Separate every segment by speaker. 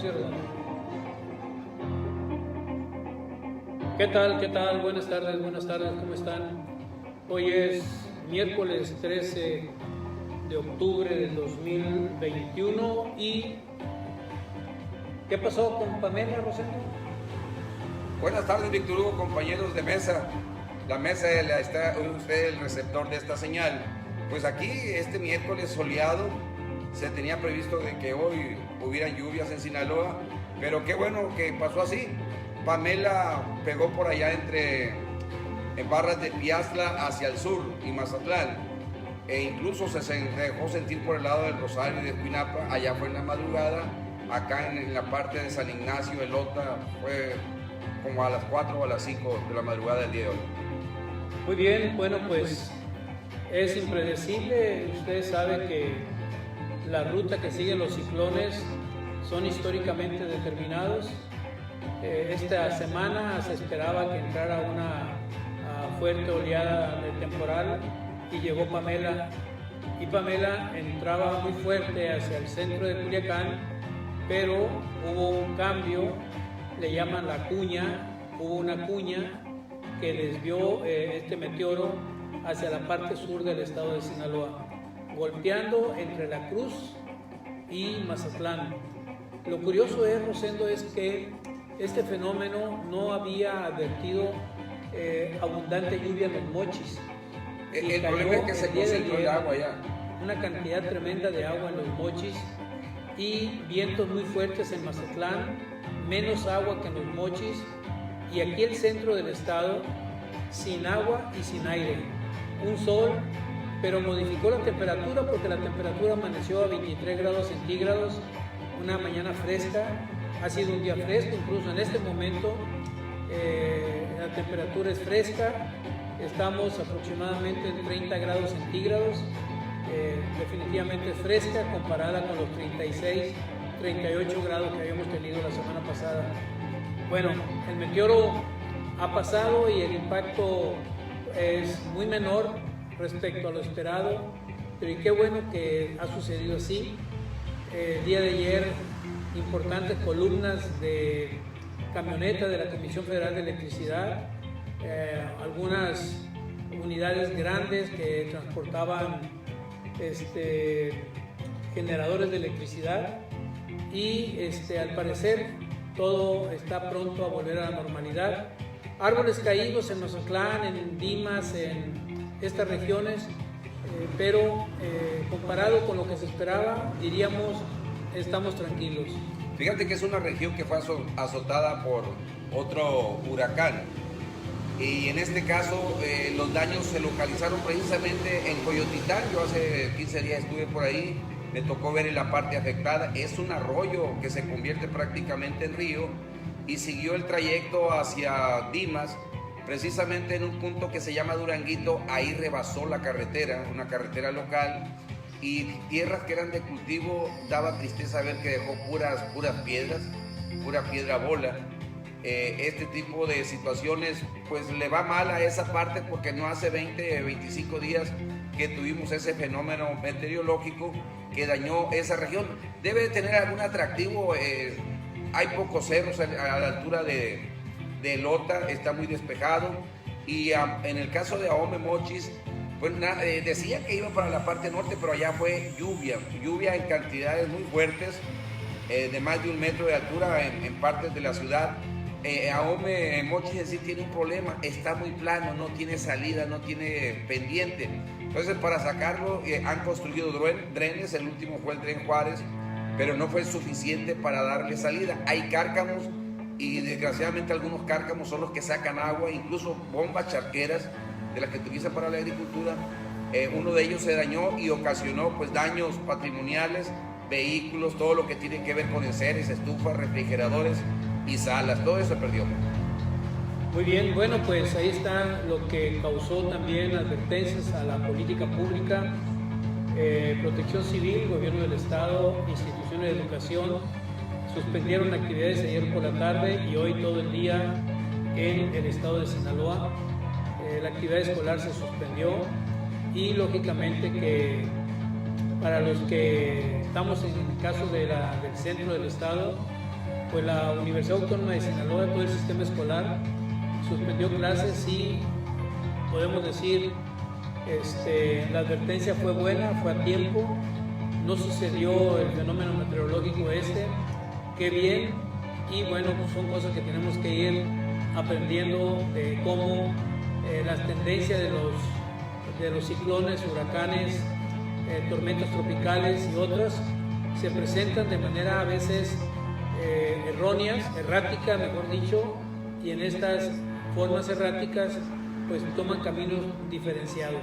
Speaker 1: Cierra. ¿Qué tal? ¿Qué tal? Buenas tardes, ¿cómo están? Hoy es miércoles 13 de octubre del 2021 y ¿qué pasó con Pamela, Rosendo?
Speaker 2: Buenas tardes, Víctor Hugo, compañeros de mesa. La mesa está usted el receptor de esta señal. Pues aquí, este miércoles soleado, se tenía previsto de que hoy hubieran lluvias en Sinaloa, pero qué bueno que pasó así. Pamela pegó por allá en barras de Piazla hacia el sur y Mazatlán, e incluso se dejó sentir por el lado del Rosario y de Escuinapa. Allá fue en la madrugada. Acá en la parte de San Ignacio, Elota, fue como a las 4 o a las 5 de la madrugada del día de hoy.
Speaker 1: Muy bien, bueno, pues es impredecible. Ustedes saben que la ruta que siguen los ciclones son históricamente determinados. Esta semana se esperaba que entrara una fuerte oleada de temporal y llegó Pamela. Y Pamela entraba muy fuerte hacia el centro de Culiacán, pero hubo un cambio, le llaman la cuña, hubo una cuña que desvió este meteoro hacia la parte sur del estado de Sinaloa, golpeando entre La Cruz y Mazatlán. Lo curioso es, Rosendo, es que este fenómeno no había advertido abundante lluvia en los Mochis.
Speaker 2: El problema es que se concentró el agua ya.
Speaker 1: Una cantidad tremenda de agua en los Mochis y vientos muy fuertes en Mazatlán, menos agua que en los Mochis, y aquí el centro del estado sin agua y sin aire. Un sol, pero modificó la temperatura porque la temperatura amaneció a 23 grados centígrados, una mañana fresca. Ha sido un día fresco, incluso en este momento la temperatura es fresca, estamos aproximadamente en 30 grados centígrados, definitivamente es fresca comparada con los 36, 38 grados que habíamos tenido la semana pasada. Bueno, el meteoro ha pasado y el impacto es muy menor respecto a lo esperado, pero y qué bueno que ha sucedido así. El día de ayer, importantes columnas de camionetas de la Comisión Federal de Electricidad, algunas unidades grandes que transportaban generadores de electricidad y al parecer todo está pronto a volver a la normalidad. Árboles caídos en Mazatlán, en Dimas, en estas regiones, pero comparado con lo que se esperaba, diríamos, estamos tranquilos.
Speaker 2: Fíjate que es una región que fue azotada por otro huracán, y en este caso los daños se localizaron precisamente en Coyotitán. Yo hace 15 días estuve por ahí, me tocó ver en la parte afectada. Es un arroyo que se convierte prácticamente en río y siguió el trayecto hacia Dimas, precisamente en un punto que se llama Duranguito. Ahí rebasó la carretera, una carretera local, y tierras que eran de cultivo. Daba tristeza ver que dejó puras piedras, pura piedra bola. Este tipo de situaciones pues le va mal a esa parte, porque no hace 25 días que tuvimos ese fenómeno meteorológico que dañó esa región. Debe de tener algún atractivo. Hay pocos cerros a la altura de Elota, está muy despejado, y en el caso de Ahome Mochis, pues decía que iba para la parte norte, pero allá fue lluvia en cantidades muy fuertes, de más de 1 metro de altura en partes de la ciudad. Ahome Mochis en sí tiene un problema, está muy plano, no tiene salida, no tiene pendiente. Entonces, para sacarlo han construido drenes. El último fue el Dren Juárez, pero no fue suficiente para darle salida. Hay cárcamos, y desgraciadamente algunos cárcamos son los que sacan agua, incluso bombas charqueras de las que utilizan para la agricultura. Uno de ellos se dañó y ocasionó pues daños patrimoniales, vehículos, todo lo que tiene que ver con enseres, estufas, refrigeradores y salas, todo eso se perdió.
Speaker 1: Muy bien, bueno, pues ahí está lo que causó también advertencias a la política pública. Protección Civil, Gobierno del Estado, instituciones de educación suspendieron actividades ayer por la tarde y hoy todo el día en el estado de Sinaloa. La actividad escolar se suspendió y lógicamente que para los que estamos en el caso del centro del estado, pues la Universidad Autónoma de Sinaloa, todo el sistema escolar, suspendió clases y podemos decir, la advertencia fue buena, fue a tiempo, no sucedió el fenómeno meteorológico qué bien, y bueno, pues son cosas que tenemos que ir aprendiendo de cómo las tendencias de los ciclones, huracanes, tormentas tropicales y otras se presentan de manera a veces errática, mejor dicho, y en estas formas erráticas pues toman caminos diferenciados.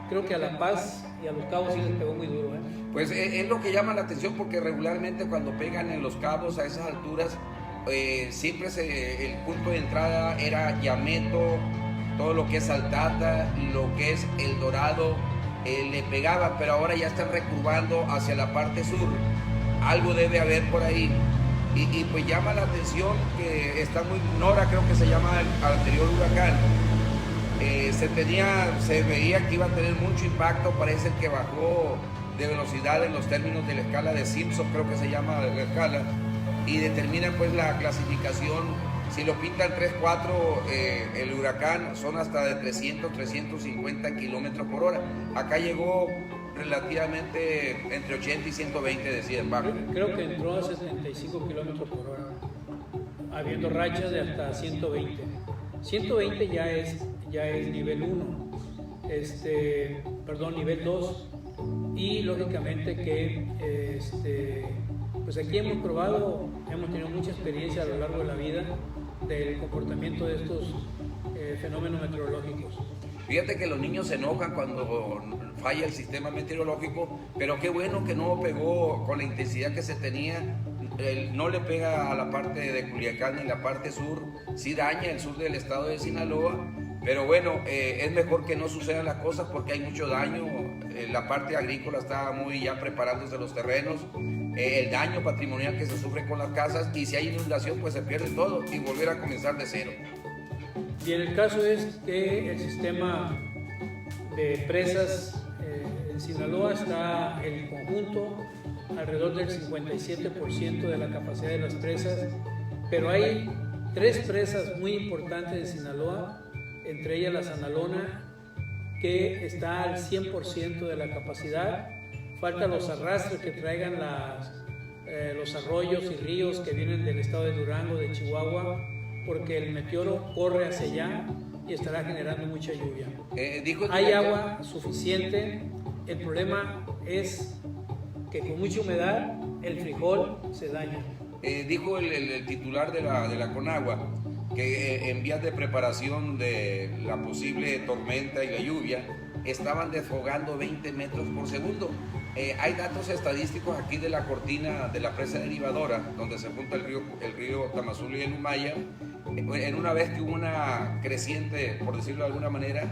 Speaker 1: Creo que a La Paz y a Los Cabos sí les pegó muy duro.
Speaker 2: Pues es lo que llama la atención, porque regularmente cuando pegan en Los Cabos a esas alturas, siempre el punto de entrada era Yameto, todo lo que es Altata, lo que es El Dorado, le pegaba, pero ahora ya están recurvando hacia la parte sur. Algo debe haber por ahí. Y pues llama la atención que está muy... Nora creo que se llama el anterior huracán. Se veía que iba a tener mucho impacto, parece que bajó de velocidad en los términos de la escala de Simpson, creo que se llama la escala, y determina pues la clasificación. Si lo pintan 3-4, el huracán son hasta de 300-350 kilómetros por hora. Acá llegó relativamente entre 80 y 120, decían bajo.
Speaker 1: Creo que entró a 75 kilómetros por hora, habiendo rachas de hasta 120. 120 ya es nivel 1, nivel 2, y lógicamente que pues aquí hemos tenido mucha experiencia a lo largo de la vida del comportamiento de estos fenómenos meteorológicos.
Speaker 2: Fíjate que los niños se enojan cuando falla el sistema meteorológico, pero qué bueno que no pegó con la intensidad que se tenía. No le pega a la parte de Culiacán ni la parte sur, sí daña el sur del estado de Sinaloa, pero bueno, es mejor que no sucedan las cosas porque hay mucho daño. La parte agrícola está muy ya preparándose los terrenos, el daño patrimonial que se sufre con las casas, y si hay inundación pues se pierde todo y volver a comenzar de cero.
Speaker 1: Y en el caso es que el sistema de presas en Sinaloa está en conjunto alrededor del 57% de la capacidad de las presas, pero hay 3 presas muy importantes de Sinaloa, entre ellas la Sanalona, que está al 100% de la capacidad. Faltan los arrastres que traigan los arroyos y ríos que vienen del estado de Durango, de Chihuahua, porque el meteoro corre hacia allá y estará generando mucha lluvia. Hay agua suficiente, el problema es que con mucha humedad el frijol se daña.
Speaker 2: Dijo el titular de la Conagua que en vías de preparación de la posible tormenta y la lluvia estaban desfogando 20 metros por segundo. Hay datos estadísticos aquí de la cortina de la presa derivadora, donde se junta el río Tamazula y el Umaya. En una vez que hubo una creciente, por decirlo de alguna manera,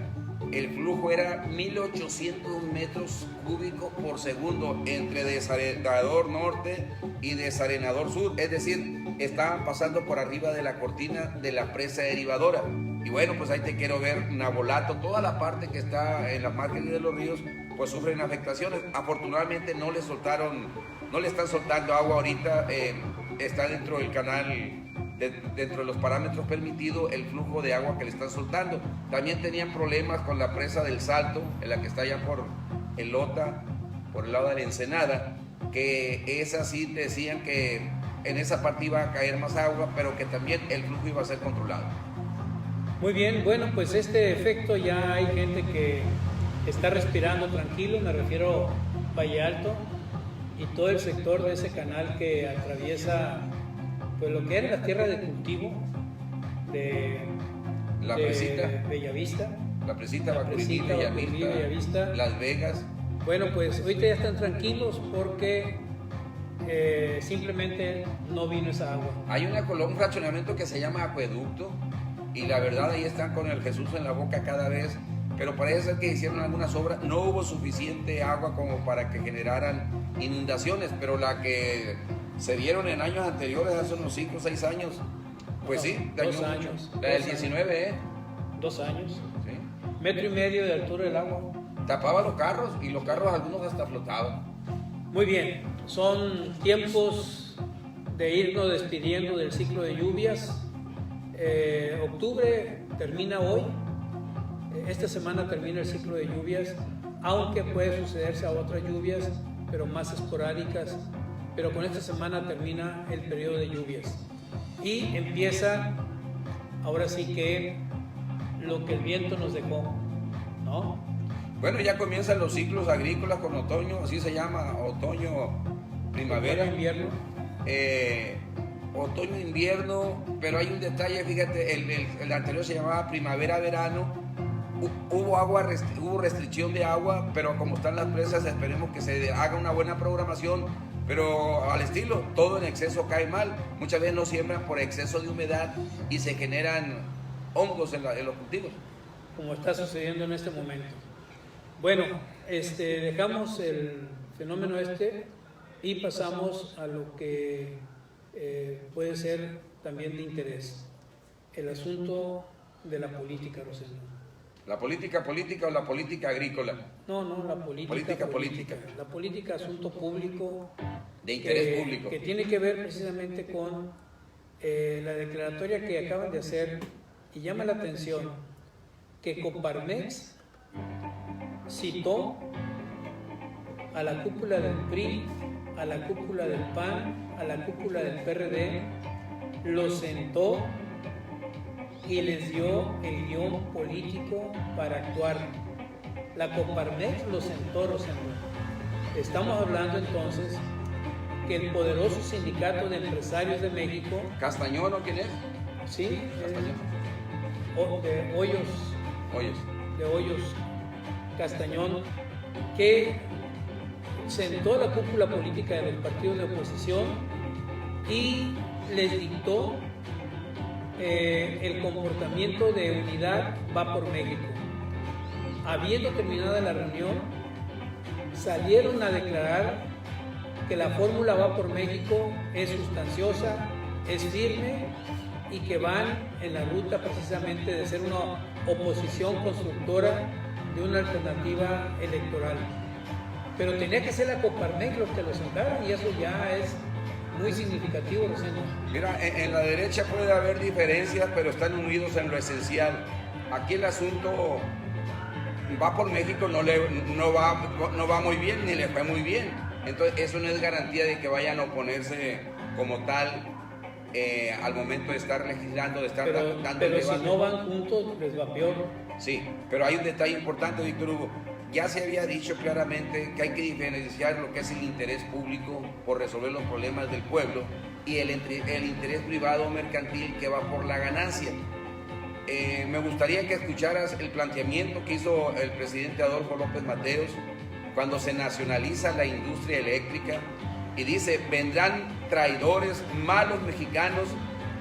Speaker 2: el flujo era 1800 metros cúbicos por segundo entre desarenador norte y desarenador sur, es decir, estaban pasando por arriba de la cortina de la presa derivadora. Y bueno, pues ahí te quiero ver Nabolato, toda la parte que está en las márgenes de los ríos, pues sufren afectaciones. Afortunadamente no le están soltando agua ahorita, está dentro del canal, dentro de los parámetros permitidos el flujo de agua que le están soltando. También tenían problemas con la presa del Salto, en la que está allá por el Lota, por el lado de la Ensenada, que esa sí decían que en esa parte iba a caer más agua, pero que también el flujo iba a ser controlado.
Speaker 1: Muy bien, bueno, pues este efecto ya hay gente que está respirando tranquilo, me refiero a Valle Alto y todo el sector de ese canal que atraviesa pues lo que era la tierra de cultivo de Bellavista.
Speaker 2: La presita, Bacurini, Bellavista, Las Vegas.
Speaker 1: Bueno, pues ahorita ya están tranquilos porque simplemente no vino esa agua.
Speaker 2: Hay un fraccionamiento que se llama Acueducto y la verdad ahí están con el Jesús en la boca cada vez, pero parece ser que hicieron algunas obras, no hubo suficiente agua como para que generaran inundaciones, pero la que se vieron en años anteriores, hace unos 5 o 6 años, pues no, sí, dañó
Speaker 1: 2 años.
Speaker 2: Mucho. La del 19,
Speaker 1: 2 años.
Speaker 2: Sí.
Speaker 1: 1,5 metros de altura del agua.
Speaker 2: Tapaba los carros y los carros algunos hasta flotaban.
Speaker 1: Muy bien, son tiempos de irnos despidiendo del ciclo de lluvias. Octubre termina hoy, esta semana termina el ciclo de lluvias, aunque puede sucederse a otras lluvias, pero más esporádicas, pero con esta semana termina el periodo de lluvias y empieza ahora sí que lo que el viento nos dejó, ¿no?
Speaker 2: Bueno, ya comienzan los ciclos agrícolas con otoño, así se llama, otoño, primavera,
Speaker 1: invierno.
Speaker 2: Otoño, invierno, pero hay un detalle, fíjate, el anterior se llamaba primavera-verano, hubo restricción de agua, pero como están las presas, esperemos que se haga una buena programación, pero al estilo, todo en exceso cae mal, muchas veces no siembran por exceso de humedad y se generan hongos en los cultivos.
Speaker 1: Como está sucediendo en este momento. Bueno, dejamos el fenómeno y pasamos a lo que puede ser también de interés, el asunto de la política, Rosendo.
Speaker 2: ¿La política política o la política agrícola?
Speaker 1: No, la política. La política, asunto público.
Speaker 2: De interés público.
Speaker 1: Que tiene que ver precisamente con la declaratoria que acaban de hacer, y llama la atención que Coparmex citó a la cúpula del PRI, a la cúpula del PAN, a la cúpula del PRD, los sentó y les dio el guión político para actuar. La Coparmex los sentó, Rosendo. Estamos hablando entonces que el poderoso sindicato de empresarios de México...
Speaker 2: ¿Castañón o quién es?
Speaker 1: Sí,
Speaker 2: Castañón.
Speaker 1: De Hoyos.
Speaker 2: Hoyos.
Speaker 1: De Hoyos Castañón, que sentó a la cúpula política de los partidos de oposición y les dictó el comportamiento de unidad va por México. Habiendo terminada la reunión, salieron a declarar que la fórmula va por México es sustanciosa, es firme y que van en la ruta precisamente de ser una oposición constructora de una alternativa electoral. Pero tenía que ser la Coparmex los que lo sentaran y eso ya es muy significativo, Rosendo.
Speaker 2: Mira, en la derecha puede haber diferencias, pero están unidos en lo esencial. Aquí el asunto va por México, no va muy bien, ni le fue muy bien. Entonces eso no es garantía de que vayan a oponerse como tal al momento de estar legislando, de estar dando
Speaker 1: pero
Speaker 2: el debate.
Speaker 1: Si no van juntos, les va peor.
Speaker 2: Sí, pero hay un detalle importante, Víctor Hugo. Ya se había dicho claramente que hay que diferenciar lo que es el interés público por resolver los problemas del pueblo y el interés privado mercantil que va por la ganancia. Me gustaría que escucharas el planteamiento que hizo el presidente Adolfo López Mateos cuando se nacionaliza la industria eléctrica y dice: vendrán traidores, malos mexicanos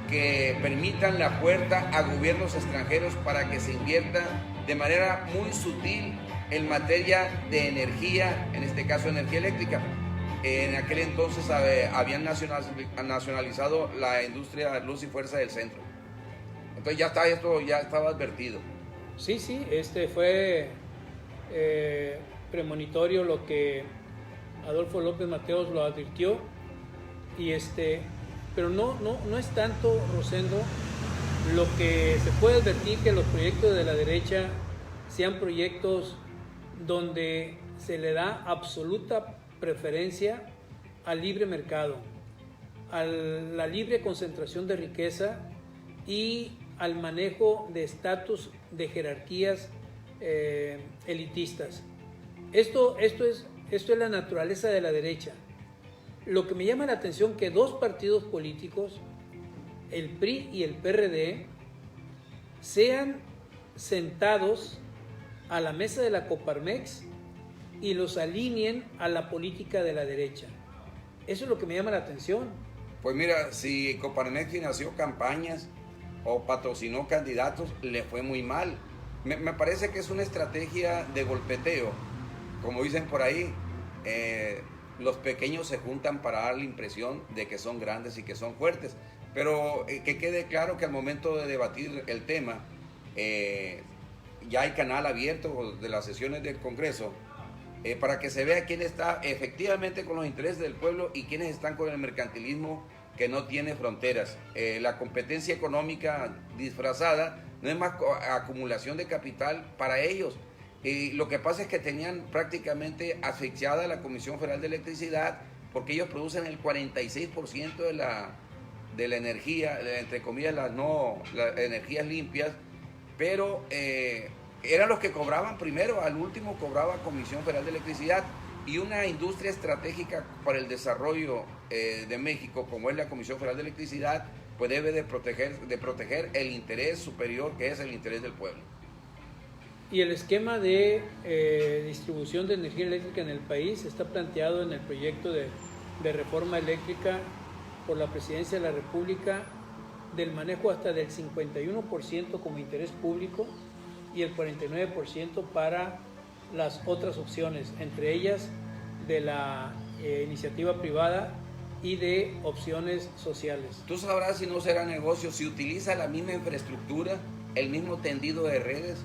Speaker 2: que permitan la puerta a gobiernos extranjeros para que se invierta de manera muy sutil en materia de energía, en este caso energía eléctrica. En aquel entonces habían nacionalizado la industria Luz y Fuerza del Centro. Entonces esto ya estaba advertido.
Speaker 1: Sí, fue premonitorio lo que Adolfo López Mateos lo advirtió, y pero no es tanto, Rosendo, lo que se puede advertir que los proyectos de la derecha sean proyectos donde se le da absoluta preferencia al libre mercado, a la libre concentración de riqueza y al manejo de estatus de jerarquías elitistas. Esto es la naturaleza de la derecha. Lo que me llama la atención es que dos partidos políticos, el PRI y el PRD, sean sentados a la mesa de la Coparmex y los alineen a la política de la derecha. Eso es lo que me llama la atención.
Speaker 2: Pues mira, si Coparmex financió campañas o patrocinó candidatos, le fue muy mal. Me parece que es una estrategia de golpeteo. Como dicen por ahí, los pequeños se juntan para dar la impresión de que son grandes y que son fuertes. Pero que quede claro que al momento de debatir el tema, ya hay canal abierto de las sesiones del Congreso para que se vea quién está efectivamente con los intereses del pueblo y quiénes están con el mercantilismo que no tiene fronteras. La competencia económica disfrazada no es más acumulación de capital para ellos. Lo que pasa es que tenían prácticamente asfixiada la Comisión Federal de Electricidad, porque ellos producen el 46% de la energía, entre comillas, las energías limpias, pero eran los que cobraban primero, al último cobraba Comisión Federal de Electricidad. Y una industria estratégica para el desarrollo de México, como es la Comisión Federal de Electricidad, pues debe de proteger el interés superior, que es el interés del pueblo.
Speaker 1: Y el esquema de distribución de energía eléctrica en el país está planteado en el proyecto de reforma eléctrica por la Presidencia de la República, del manejo hasta del 51% como interés público y el 49% para las otras opciones, entre ellas de la iniciativa privada y de opciones sociales.
Speaker 2: Tú sabrás si no será negocio, si utiliza la misma infraestructura, el mismo tendido de redes.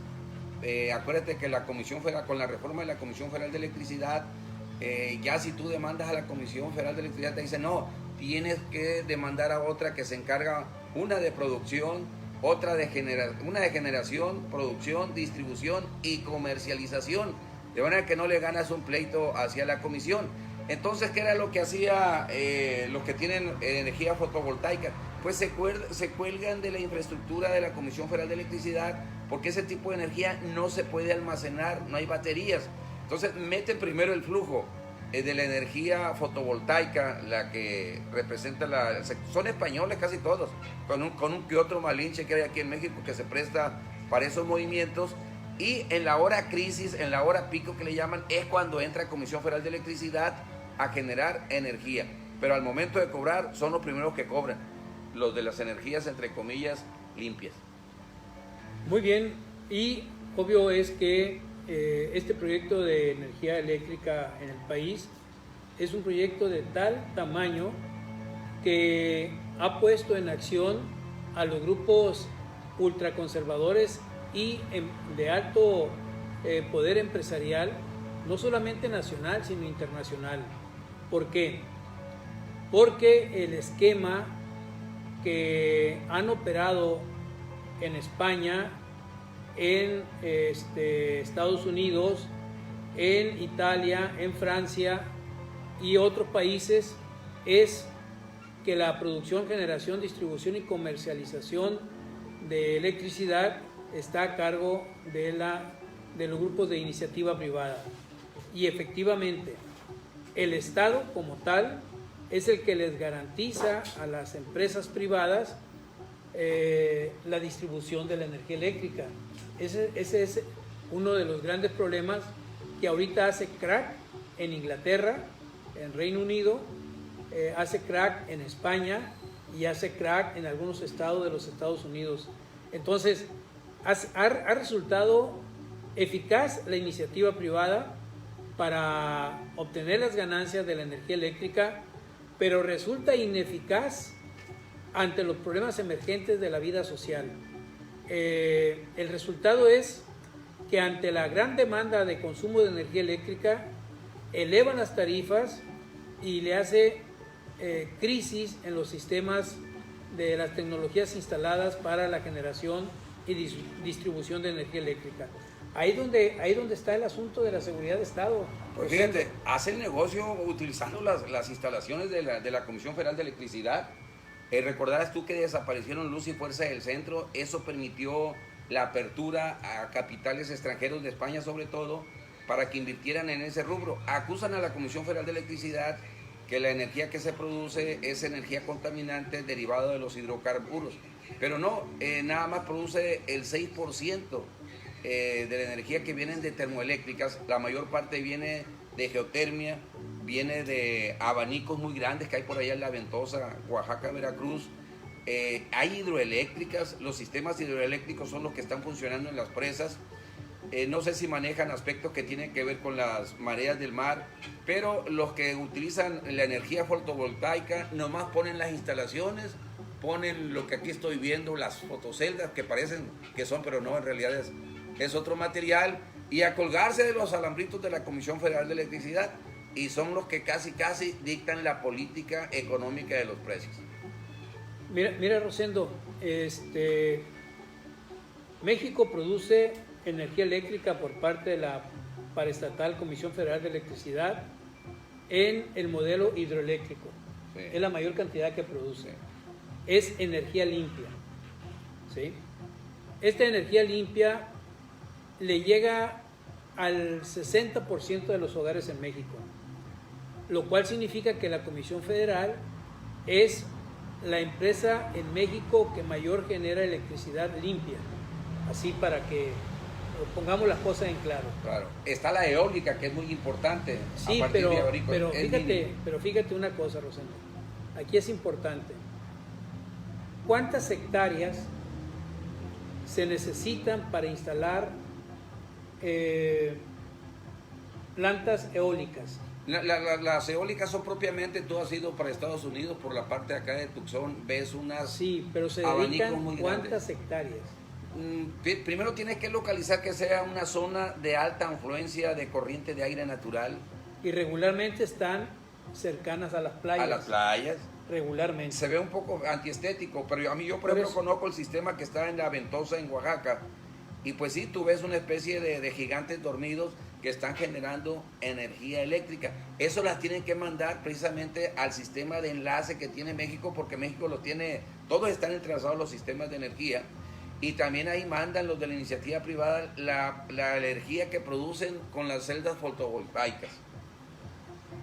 Speaker 2: Acuérdate que la Comisión Federal, con la reforma de la Comisión Federal de Electricidad, ya si tú demandas a la Comisión Federal de Electricidad, te dice no, tienes que demandar a otra que se encarga, una de producción, una de generación, producción, distribución y comercialización, de manera que no le ganas un pleito hacia la comisión. Entonces, ¿qué era lo que hacía los que tienen energía fotovoltaica? Pues se cuelgan de la infraestructura de la Comisión Federal de Electricidad, porque ese tipo de energía no se puede almacenar, no hay baterías. Entonces meten primero el flujo de la energía fotovoltaica, la que representa son españoles casi todos, con un que otro malinche que hay aquí en México que se presta para esos movimientos, y en la hora crisis, en la hora pico que le llaman, es cuando entra Comisión Federal de Electricidad a generar energía, pero al momento de cobrar son los primeros que cobran, los de las energías entre comillas limpias.
Speaker 1: Muy bien, y obvio es que este proyecto de energía eléctrica en el país es un proyecto de tal tamaño que ha puesto en acción a los grupos ultraconservadores y de alto poder empresarial, no solamente nacional, sino internacional. ¿Por qué? Porque el esquema que han operado en España, en Estados Unidos, en Italia, en Francia y otros países es que la producción, generación, distribución y comercialización de electricidad está a cargo de los grupos de iniciativa privada. Y efectivamente, el Estado como tal es el que les garantiza a las empresas privadas la distribución de la energía eléctrica. Ese es uno de los grandes problemas que ahorita hace crack en Inglaterra, en Reino Unido, hace crack en España y hace crack en algunos estados de los Estados Unidos. Entonces, ha resultado eficaz la iniciativa privada para obtener las ganancias de la energía eléctrica, pero resulta ineficaz ante los problemas emergentes de la vida social. El resultado es que ante la gran demanda de consumo de energía eléctrica, elevan las tarifas y le hace crisis en los sistemas de las tecnologías instaladas para la generación y distribución de energía eléctrica. Ahí donde está el asunto de la seguridad de Estado.
Speaker 2: Pues fíjate, hace el negocio utilizando las instalaciones de la Comisión Federal de Electricidad. Recordarás tú que desaparecieron Luz y Fuerza del Centro, eso permitió la apertura a capitales extranjeros de España sobre todo, para que invirtieran en ese rubro. Acusan a la Comisión Federal de Electricidad que la energía que se produce es energía contaminante derivada de los hidrocarburos, pero no, nada más produce el 6% de la energía que vienen de termoeléctricas. La mayor parte viene de geotermia, viene de abanicos muy grandes que hay por allá en La Ventosa, Oaxaca, Veracruz. Hay hidroeléctricas, los sistemas hidroeléctricos son los que están funcionando en las presas. No sé si manejan aspectos que tienen que ver con las mareas del mar, pero los que utilizan la energía fotovoltaica nomás ponen las instalaciones, ponen lo que aquí estoy viendo, las fotoceldas que parecen que son, pero no, en realidad es otro material, y a colgarse de los alambritos de la Comisión Federal de Electricidad, y son los que casi dictan la política económica de los precios.
Speaker 1: Mira Rosendo, México produce energía eléctrica por parte de la paraestatal Comisión Federal de Electricidad en el modelo hidroeléctrico. Sí. Es la mayor cantidad que produce. Sí. Es energía limpia. ¿Sí? Esta energía limpia le llega al 60% de los hogares en México, lo cual significa que la Comisión Federal es la empresa en México que mayor genera electricidad limpia, así para que pongamos las cosas en claro.
Speaker 2: Claro, está la eólica, que es muy importante.
Speaker 1: Sí, pero fíjate una cosa, Rosendo, aquí es importante. ¿Cuántas hectáreas se necesitan para instalar plantas eólicas?
Speaker 2: Las eólicas son propiamente, tú has ido para Estados Unidos por la parte de acá de Tucson, ves unas...
Speaker 1: Sí, pero se dedican ¿cuántas hectáreas?
Speaker 2: Primero tienes que localizar que sea una zona de alta influencia de corriente de aire natural.
Speaker 1: Y regularmente están cercanas a las playas.
Speaker 2: A las playas.
Speaker 1: Regularmente.
Speaker 2: Se ve un poco antiestético, pero yo por ejemplo conozco el sistema que está en la Ventosa, en Oaxaca, y pues sí, tú ves una especie de gigantes dormidos que están generando energía eléctrica. Eso las tienen que mandar precisamente al sistema de enlace que tiene México, porque México lo tiene, todos están entrelazados los sistemas de energía, y también ahí mandan los de la iniciativa privada la energía que producen con las celdas fotovoltaicas.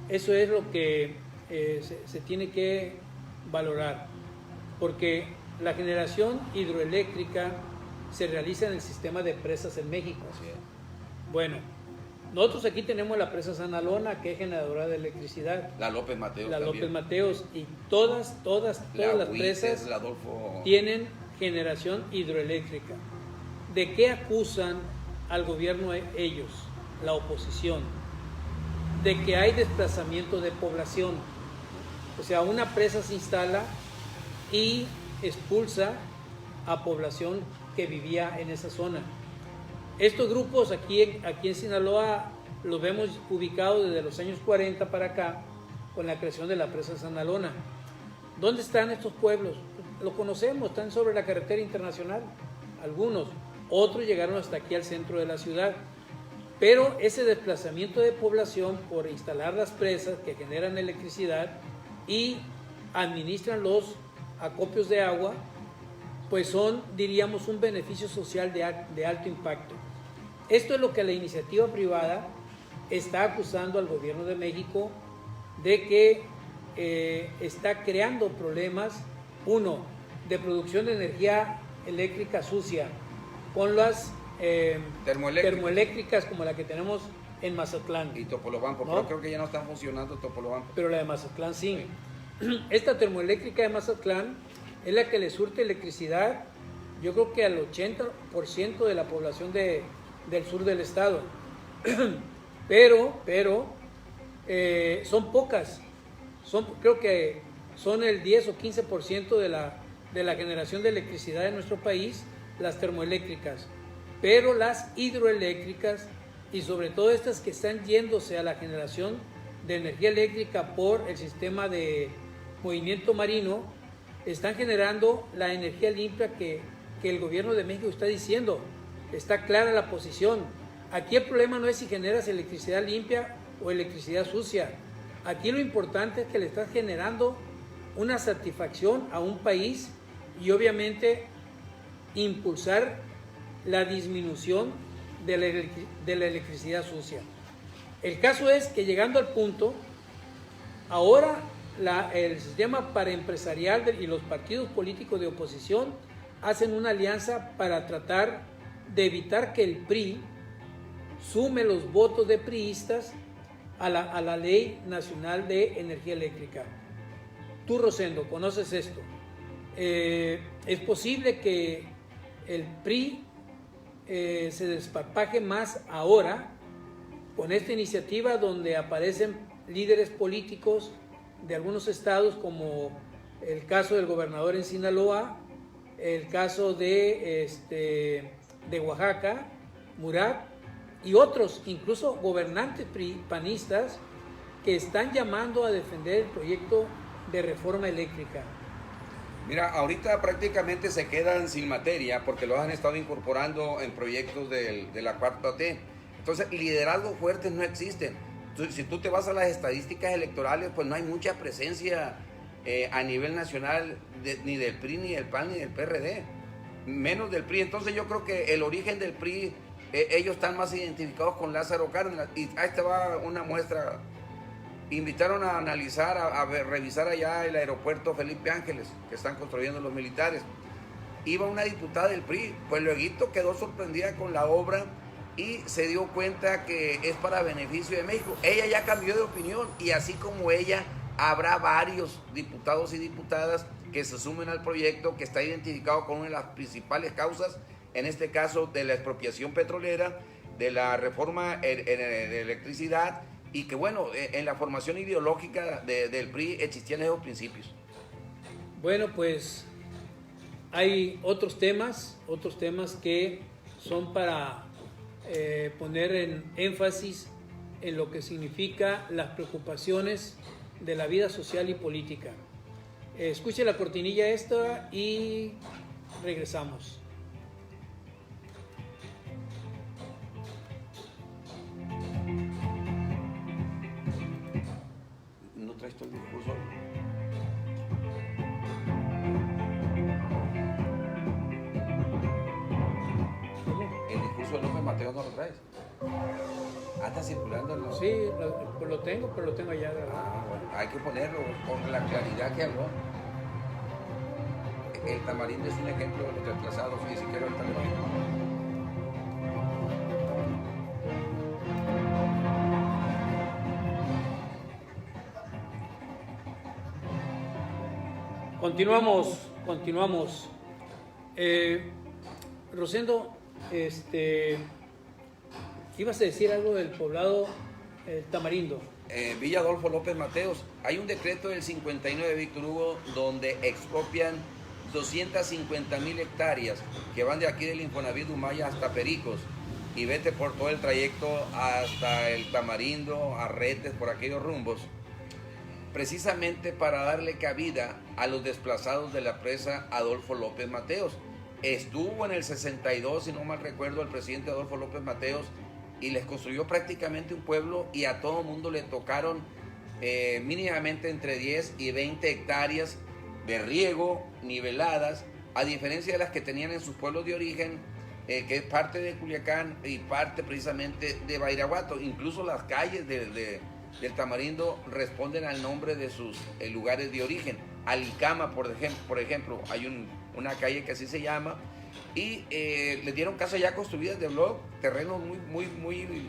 Speaker 1: Eso es lo que se tiene que valorar, porque la generación hidroeléctrica se realiza en el sistema de presas en México. Bueno, nosotros aquí tenemos la presa Sanalona, que es generadora de electricidad.
Speaker 2: La López Mateos.
Speaker 1: La López Mateos, y todas las presas tienen generación hidroeléctrica. ¿De qué acusan al gobierno ellos, la oposición? De que hay desplazamiento de población. O sea, una presa se instala y expulsa a población que vivía en esa zona. Estos grupos aquí en Sinaloa los vemos ubicados desde los años 40 para acá, con la creación de la presa Sanalona. ¿Dónde están estos pueblos? Los conocemos, están sobre la carretera internacional, algunos. Otros llegaron hasta aquí al centro de la ciudad. Pero ese desplazamiento de población por instalar las presas que generan electricidad y administran los acopios de agua, pues son, diríamos, un beneficio social de alto impacto. Esto es lo que la iniciativa privada está acusando al gobierno de México de que está creando problemas, uno, de producción de energía eléctrica sucia, con las termoeléctricas como la que tenemos en Mazatlán.
Speaker 2: Y Topolobampo, ¿no? Pero creo que ya no están funcionando Topolobampo.
Speaker 1: Pero la de Mazatlán sí. Esta termoeléctrica de Mazatlán es la que le surte electricidad, yo creo que al 80% de la población del sur del estado. Pero son pocas. Creo que son el 10 o 15% de la generación de electricidad en nuestro país, las termoeléctricas. Pero las hidroeléctricas, y sobre todo estas que están yéndose a la generación de energía eléctrica por el sistema de movimiento marino, están generando la energía limpia que el gobierno de México está diciendo. Está clara la posición. Aquí el problema no es si generas electricidad limpia o electricidad sucia. Aquí lo importante es que le estás generando una satisfacción a un país y obviamente impulsar la disminución de la electricidad sucia. El caso es que llegando al punto, ahora el sistema paraempresarial y los partidos políticos de oposición hacen una alianza para tratar de evitar que el PRI sume los votos de priistas a la Ley Nacional de Energía Eléctrica. Tú, Rosendo, conoces esto. Es posible que el PRI se desparpaje más ahora con esta iniciativa donde aparecen líderes políticos de algunos estados, como el caso del gobernador en Sinaloa, el caso de Oaxaca, Murat, y otros, incluso gobernantes panistas, que están llamando a defender el proyecto de reforma eléctrica.
Speaker 2: Mira, ahorita prácticamente se quedan sin materia porque los han estado incorporando en proyectos de la cuarta T. Entonces, liderazgos fuertes no existen. Entonces, si tú te vas a las estadísticas electorales, pues no hay mucha presencia a nivel nacional ni del PRI, ni del PAN, ni del PRD. Menos del PRI. Entonces yo creo que el origen del PRI, ellos están más identificados con Lázaro Cárdenas. Y ahí te va una muestra. Invitaron a analizar, a revisar allá el aeropuerto Felipe Ángeles, que están construyendo los militares. Iba una diputada del PRI, pues luego quedó sorprendida con la obra y se dio cuenta que es para beneficio de México. Ella ya cambió de opinión y así como ella, habrá varios diputados y diputadas que se sumen al proyecto que está identificado con una de las principales causas, en este caso de la expropiación petrolera, de la reforma de electricidad, y que bueno, en la formación ideológica del PRI existían esos principios.
Speaker 1: Bueno, pues hay otros temas que son para poner en énfasis en lo que significa las preocupaciones de la vida social y política. Escuche la cortinilla esta y regresamos.
Speaker 2: ¿No traes todo el discurso? El discurso de López Mateos no lo traes. Está circulando en los...
Speaker 1: Sí, lo tengo, pero lo tengo allá grabado.
Speaker 2: Bueno, hay que ponerlo con la claridad que habló. El tamarindo es un ejemplo de los retrasados, ni siquiera ahorita lo digo.
Speaker 1: Continuamos. Rosendo, ibas a decir algo del poblado Tamarindo.
Speaker 2: Villa Adolfo López Mateos, hay un decreto del 59 de Víctor Hugo donde expropian 250,000 hectáreas que van de aquí del Infonavit Humaya hasta Pericos y vete por todo el trayecto hasta el Tamarindo, Arretes, por aquellos rumbos, precisamente para darle cabida a los desplazados de la presa Adolfo López Mateos. Estuvo en el 62, si no mal recuerdo, el presidente Adolfo López Mateos y les construyó prácticamente un pueblo y a todo mundo le tocaron mínimamente entre 10 y 20 hectáreas de riego, niveladas, a diferencia de las que tenían en sus pueblos de origen, que es parte de Culiacán y parte precisamente de Badiraguato. Incluso las calles del Tamarindo responden al nombre de sus lugares de origen. Alicama, por ejemplo, hay una calle que así se llama, y les dieron casas ya construidas de bloc, terrenos muy,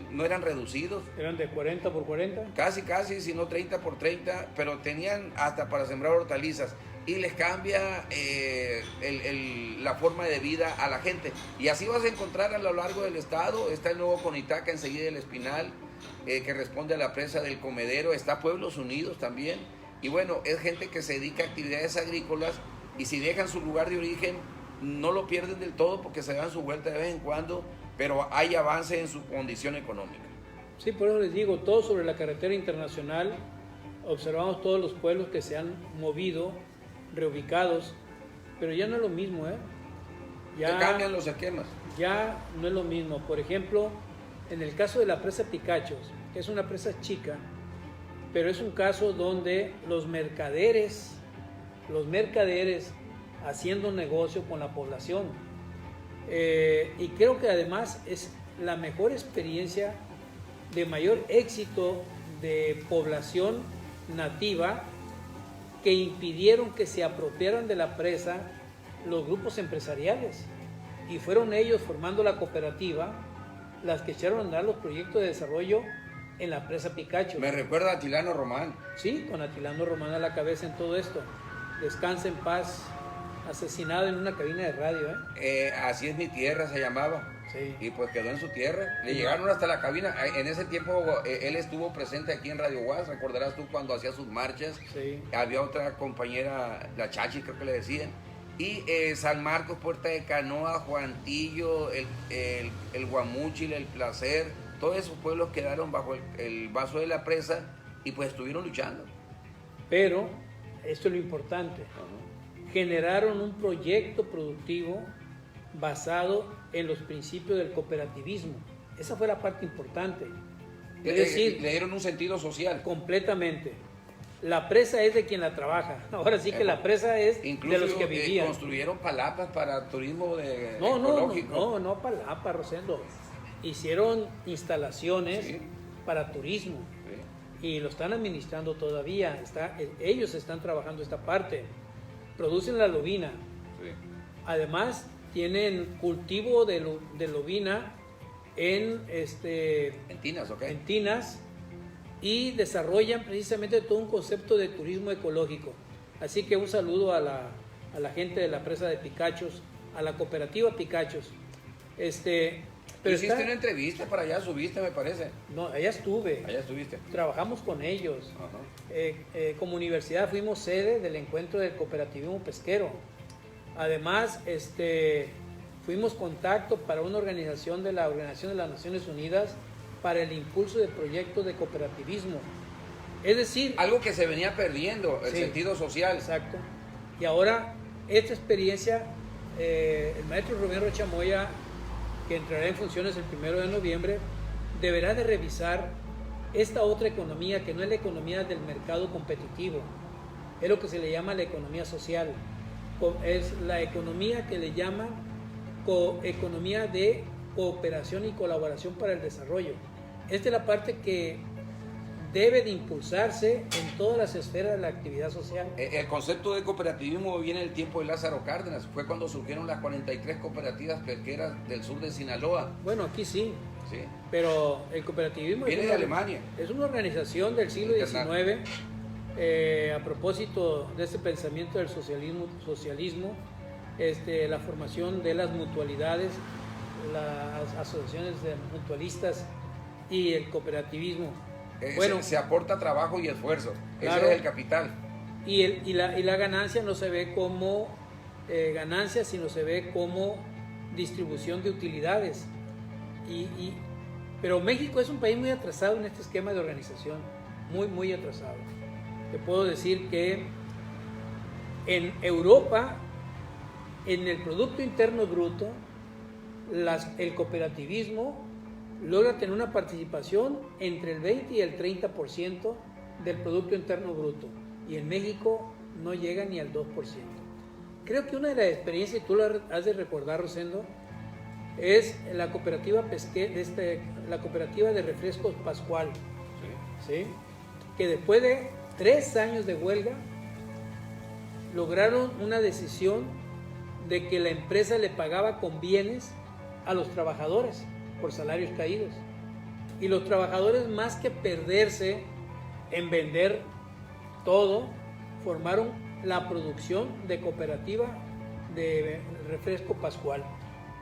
Speaker 2: no eran reducidos.
Speaker 1: ¿Eran de 40 por 40?
Speaker 2: Casi, si no 30 por 30, pero tenían hasta para sembrar hortalizas. Y les cambia la forma de vida a la gente. Y así vas a encontrar a lo largo del estado. Está el nuevo Conitaca, enseguida del Espinal, que responde a la presa del Comedero. Está Pueblos Unidos también. Y bueno, es gente que se dedica a actividades agrícolas y si dejan su lugar de origen, no lo pierden del todo porque se dan su vuelta de vez en cuando, pero hay avance en su condición económica.
Speaker 1: Sí, por eso les digo, todo sobre la carretera internacional, observamos todos los pueblos que se han movido, reubicados, pero ya no es lo mismo,
Speaker 2: Ya cambian los esquemas.
Speaker 1: Ya no es lo mismo. Por ejemplo, en el caso de la presa Picachos, que es una presa chica, pero es un caso donde los mercaderes haciendo negocio con la población, y creo que además es la mejor experiencia de mayor éxito de población nativa que impidieron que se apropiaran de la presa los grupos empresariales, y fueron ellos formando la cooperativa las que echaron a andar los proyectos de desarrollo en la presa Picacho.
Speaker 2: Me recuerda a Atilano Román.
Speaker 1: Sí, con Atilano Román a la cabeza en todo esto. Descansa en paz, asesinado en una cabina de radio.
Speaker 2: Así es mi tierra, se llamaba.
Speaker 1: Sí.
Speaker 2: Y pues quedó en su tierra. Le llegaron hasta la cabina. En ese tiempo él estuvo presente aquí en Radio Guas. Recordarás tú cuando hacía sus marchas.
Speaker 1: Sí.
Speaker 2: Había otra compañera, la Chachi creo que le decían. Y San Marcos, Puerta de Canoa, Juantillo, el Guamúchil, el Placer, todos esos pueblos quedaron bajo el vaso de la presa y pues estuvieron luchando.
Speaker 1: Pero esto es lo importante. generaron un proyecto productivo basado en los principios del cooperativismo. Esa fue la parte importante. Es decir,
Speaker 2: le dieron un sentido social.
Speaker 1: Completamente. La presa es de quien la trabaja. Ahora sí que la presa es
Speaker 2: incluso,
Speaker 1: de los que vivían.
Speaker 2: Construyeron palapas para turismo
Speaker 1: ecológico. No palapas, Rosendo. Hicieron instalaciones para turismo. Sí. Y lo están administrando todavía. Ellos están trabajando esta parte. Producen la lubina. Sí. Además, tienen cultivo de lubina en
Speaker 2: tinas, okay.
Speaker 1: En tinas, y desarrollan precisamente todo un concepto de turismo ecológico. Así que un saludo a la gente de la presa de Picachos, a la cooperativa Picachos.
Speaker 2: Pero hiciste una entrevista para allá, subiste, me parece.
Speaker 1: No, allá estuve.
Speaker 2: Allá estuviste.
Speaker 1: Trabajamos con ellos. Como universidad fuimos sede del encuentro del cooperativismo pesquero. Además, fuimos contacto para una organización de la Organización de las Naciones Unidas para el impulso de proyectos de cooperativismo. Es decir...
Speaker 2: algo que se venía perdiendo, el sentido social.
Speaker 1: Exacto. Y ahora, esta experiencia, el maestro Rubén Rocha Moya, que entrará en funciones el 1 de noviembre, deberá de revisar esta otra economía, que no es la economía del mercado competitivo, es lo que se le llama la economía social. Es la economía que le llaman economía de cooperación y colaboración para el desarrollo. Esta es la parte que debe de impulsarse en todas las esferas de la actividad social.
Speaker 2: El concepto de cooperativismo viene del tiempo de Lázaro Cárdenas, fue cuando surgieron las 43 cooperativas pesqueras del sur de Sinaloa.
Speaker 1: Bueno, aquí sí, pero el cooperativismo
Speaker 2: viene de Alemania.
Speaker 1: Es una organización del siglo XIX, a propósito de este pensamiento del socialismo, la formación de las mutualidades, las asociaciones de mutualistas y el cooperativismo.
Speaker 2: Bueno, se aporta trabajo y esfuerzo, claro, ese es el capital.
Speaker 1: Y la ganancia no se ve como ganancia, sino se ve como distribución de utilidades. Pero México es un país muy atrasado en este esquema de organización, muy atrasado. Te puedo decir que en Europa, en el Producto Interno Bruto, el cooperativismo logra tener una participación entre el 20 y el 30% del Producto Interno Bruto, y en México no llega ni al 2%. Creo que una de las experiencias, y tú lo has de recordar, Rosendo, es la cooperativa la cooperativa de refrescos Pascual, ¿sí? Que después de 3 años de huelga lograron una decisión de que la empresa le pagaba con bienes a los trabajadores por salarios caídos, y los trabajadores, más que perderse en vender todo, formaron la producción de cooperativa de refresco Pascual.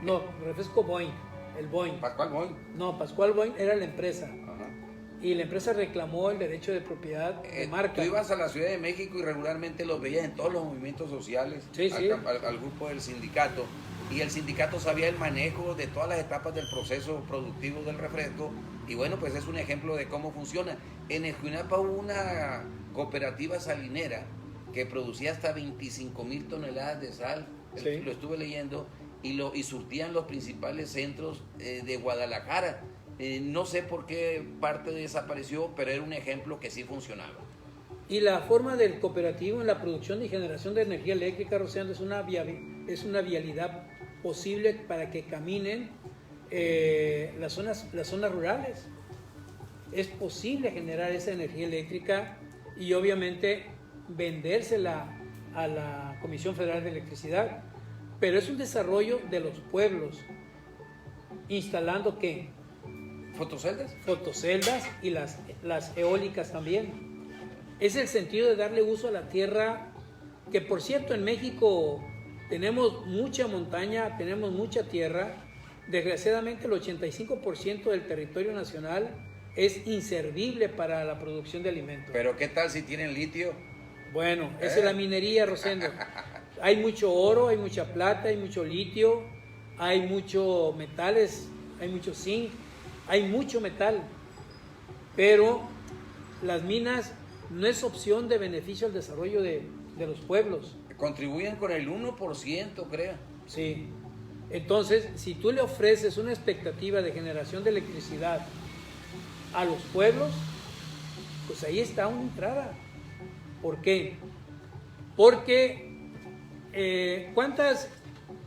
Speaker 1: No, refresco Boing, el Boing.
Speaker 2: Pascual Boing.
Speaker 1: No, Pascual Boing era la empresa. Y la empresa reclamó el derecho de propiedad de marca.
Speaker 2: Tú ibas a la Ciudad de México y regularmente los veías en todos los movimientos sociales, al grupo del sindicato. Y el sindicato sabía el manejo de todas las etapas del proceso productivo del refresco. Y bueno, pues es un ejemplo de cómo funciona. En Escuinapa hubo una cooperativa salinera que producía hasta 25,000 toneladas de sal. Lo estuve leyendo. Y surtían los principales centros de Guadalajara. No sé por qué parte desapareció, pero era un ejemplo que sí funcionaba.
Speaker 1: Y la forma del cooperativo en la producción y generación de energía eléctrica, Rosendo, es una vialidad posible para que caminen las zonas rurales. Es posible generar esa energía eléctrica y obviamente vendérsela a la Comisión Federal de Electricidad, pero es un desarrollo de los pueblos, instalando ¿qué? Fotoceldas y las eólicas también. Es el sentido de darle uso a la tierra, que por cierto en México tenemos mucha montaña, tenemos mucha tierra. Desgraciadamente el 85% del territorio nacional es inservible para la producción de alimentos.
Speaker 2: Pero ¿qué tal si tienen litio?
Speaker 1: Bueno, esa es la minería, Rosendo. Hay mucho oro, hay mucha plata, hay mucho litio, hay muchos metales, hay mucho zinc, hay mucho metal, pero las minas no es opción de beneficio al desarrollo de los pueblos.
Speaker 2: Contribuyen con el 1%, creo.
Speaker 1: Sí. Entonces, si tú le ofreces una expectativa de generación de electricidad a los pueblos, pues ahí está una entrada. ¿Por qué? Porque ¿cuántas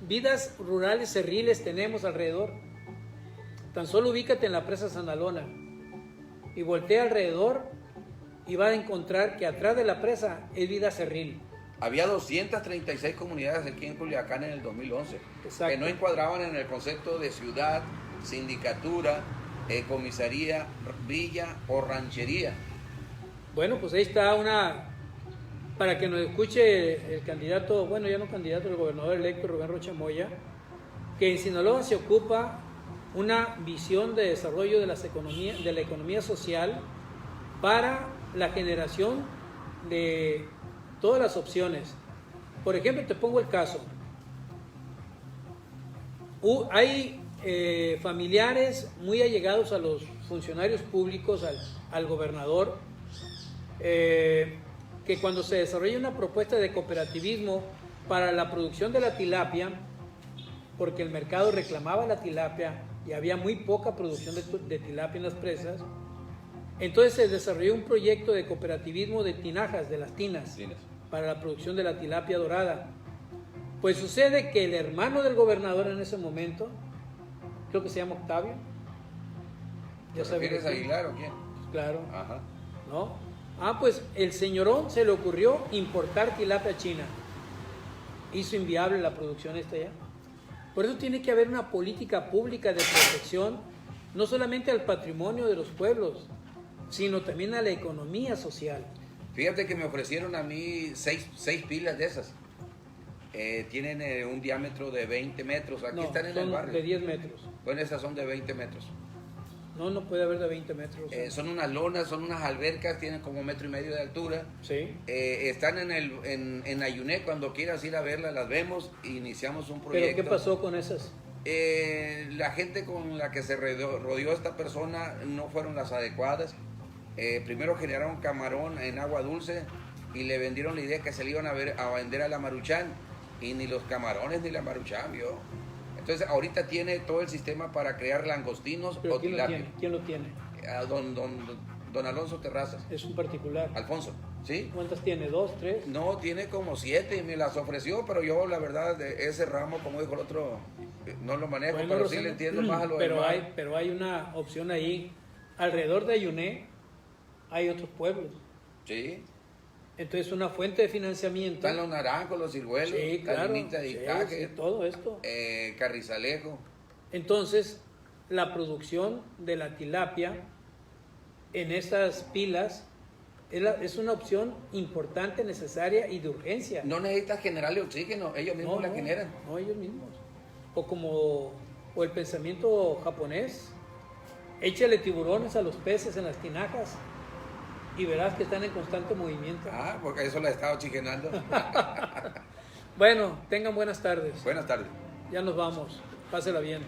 Speaker 1: vidas rurales cerriles tenemos alrededor? Tan solo ubícate en la presa Sanalona y voltea alrededor y vas a encontrar que atrás de la presa es vida cerril.
Speaker 2: Había 236 comunidades aquí en Culiacán en el 2011.
Speaker 1: Exacto.
Speaker 2: Que no encuadraban en el concepto de ciudad, sindicatura, comisaría, villa o ranchería.
Speaker 1: Bueno, pues ahí está para que nos escuche el candidato, bueno, ya no candidato, el gobernador electo Rubén Rocha Moya, que en Sinaloa se ocupa una visión de desarrollo de la economía social para la generación de todas las opciones. Por ejemplo, te pongo el caso. Hay familiares muy allegados a los funcionarios públicos, al gobernador, que cuando se desarrolla una propuesta de cooperativismo para la producción de la tilapia, porque el mercado reclamaba la tilapia y había muy poca producción de tilapia en las presas, entonces se desarrolló un proyecto de cooperativismo de tinajas, de las tinas, para la producción de la tilapia dorada. Pues sucede que el hermano del gobernador en ese momento, creo que se llama Octavio.
Speaker 2: ¿Te refieres a Aguilar o quién?
Speaker 1: Claro.
Speaker 2: Ajá.
Speaker 1: ¿No? Pues el señorón se le ocurrió importar tilapia china. Hizo inviable la producción esta ya. Por eso tiene que haber una política pública de protección, no solamente al patrimonio de los pueblos, sino también a la economía social.
Speaker 2: Fíjate que me ofrecieron a mí seis pilas de esas. Tienen un diámetro de 20 metros. Aquí están en el barrio.
Speaker 1: De 10 metros.
Speaker 2: Bueno, esas son de 20 metros.
Speaker 1: No puede haber de 20 metros.
Speaker 2: Son unas lonas, son unas albercas, tienen como 1,5 metros de altura.
Speaker 1: Sí.
Speaker 2: Están en Ayuné, cuando quieras ir a verlas, las vemos e iniciamos un proyecto.
Speaker 1: ¿Pero qué pasó con esas?
Speaker 2: La gente con la que se rodeó esta persona no fueron las adecuadas. Primero generaron camarón en agua dulce y le vendieron la idea que se le iban a vender a la Maruchan, y ni los camarones ni la Maruchan vio. Entonces ahorita tiene todo el sistema para crear langostinos o tilapia.
Speaker 1: ¿Quién lo tiene?
Speaker 2: Don Alonso Terrazas.
Speaker 1: Es un particular.
Speaker 2: Alfonso, ¿sí?
Speaker 1: ¿Cuántas tiene? ¿2, 3?
Speaker 2: No, tiene como 7 y me las ofreció, pero yo la verdad de ese ramo, como dijo el otro, no lo manejo, bueno, pero sí le entiendo más a lo demás.
Speaker 1: Pero hay una opción ahí. Alrededor de Ayuné hay otros pueblos.
Speaker 2: Sí.
Speaker 1: Entonces una fuente de financiamiento.
Speaker 2: Están los naranjos, los ciruelos,
Speaker 1: sí, claro,
Speaker 2: de
Speaker 1: todo esto.
Speaker 2: Carrizalejo.
Speaker 1: Entonces, la producción de la tilapia en estas pilas es una opción importante, necesaria y de urgencia.
Speaker 2: No necesitas generarle oxígeno, ellos mismos la generan.
Speaker 1: No, ellos mismos. O el pensamiento japonés, échale tiburones a los peces en las tinajas y verás que están en constante movimiento.
Speaker 2: Porque eso la he estado oxigenando.
Speaker 1: Bueno, tengan buenas tardes.
Speaker 2: Buenas tardes.
Speaker 1: Ya nos vamos. Pásela bien.